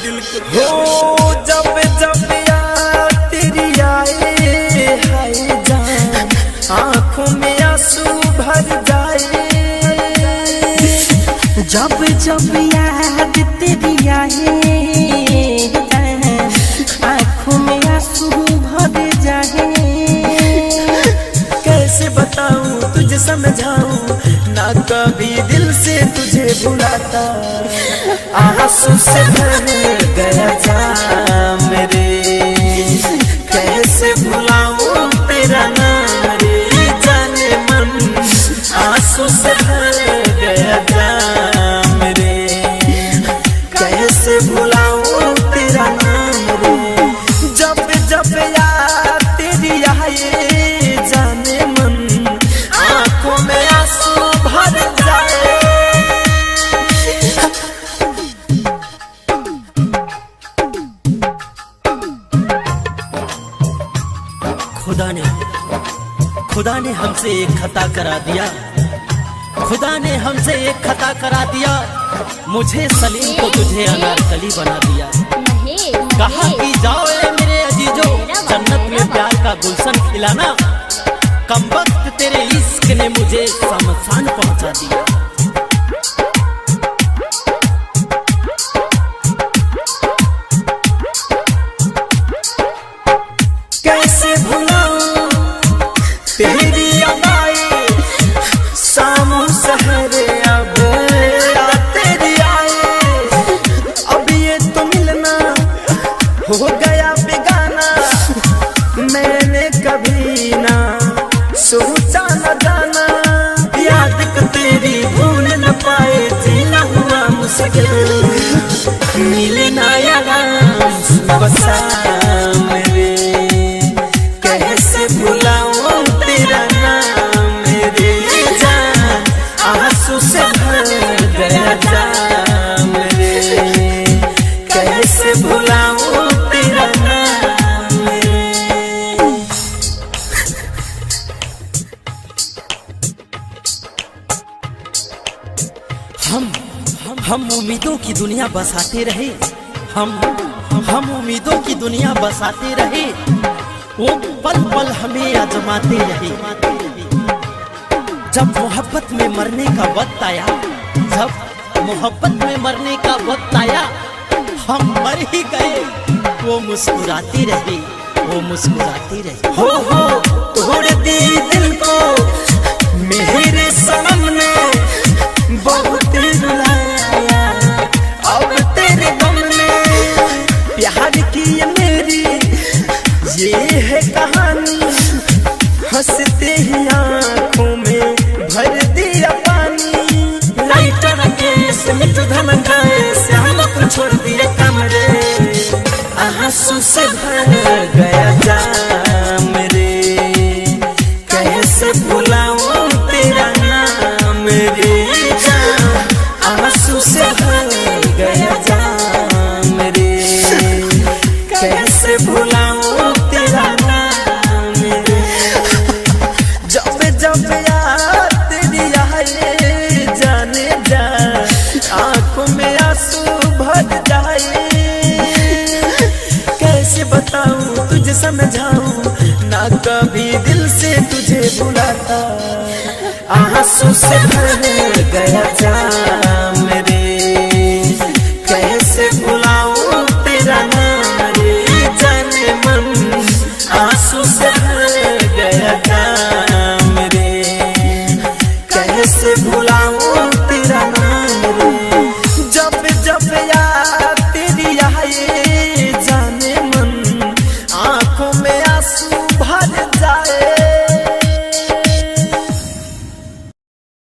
दिल को हो। जब जब याद तेरी आए हाय जान, आँखों में आंसू भर जाए। जब जब याद तेरी आए आँखों में आंसू भर जाए। कैसे बताऊं तुझे समझाऊं, ना कभी दिल से तुझे भुलाता। आंसू से भर गया जाम रे, कैसे भुलाऊं तेरा नाम रे जाने मन। आंसू से भर गया जाम रे, कैसे भुलाऊं तेरा नाम रे। जब जब याद तेरी आए जाने मन, आंखों में आंसू भर जाए। खुदा ने हमसे एक खता करा दिया, खुदा ने हमसे एक खता करा दिया। मुझे सलीम को तुझे अनारकली बना दिया। कहा कि जाओ ए मेरे अजीजो, जन्नत में प्यार का गुलशन खिलाना। कमबख्त तेरे इश्क ने मुझे शमशान पहुंचा दिया। कैसे भुलाऊं तेरी अदाएं, शामों सहरे अब तेरी आए। अब ये तो मिलना हो गया बेगाना, मैंने कभी ना सोचा न जाना। याद को तेरी भूल न पाए, जीना हुआ मुश्किल, मिले ना यार सुबह शाम रे। कैसे भुलाऊं तेरा नाम रे जान, आंसू से भर गया जाम रे। कैसे भुलाऊं तेरा नाम रे। हम उम्मीदों की दुनिया बसाते रहे, हम उम्मीदों की दुनिया बसाते रहे। वो पल पल हमें आजमाते रहे। जब मोहब्बत में मरने का वक्त आया, जब मोहब्बत में मरने का वक्त आया, हम मर ही गए। वो मुस्कुराते रहे, वो मुस्कुराते रहे। हो तोड़ दी दिल को मेरे सनम ने, बहुत रुलाया अब तेरे गम में। प्यार की ये मेरी ये है कहानी, हंसते ही आँखों में भर दिया पानी। लाइटर गैस मिट धमकाए से हमको छोड़ दिए कमरे, आंसू से भर गया जाम रे। कैसे भुलाऊं तेरा नाम रे जान, आंसू से भर गया जाम रे। कैसे भुलाऊं तेरा नाम रे। जब जब याद तेरी आए जाने जा, आंखों में आंसू भर जाए। कैसे बताऊं तुझे समझाऊं, ना कभी दिल से तुझे भुलाता। आंसू से भर गया जान।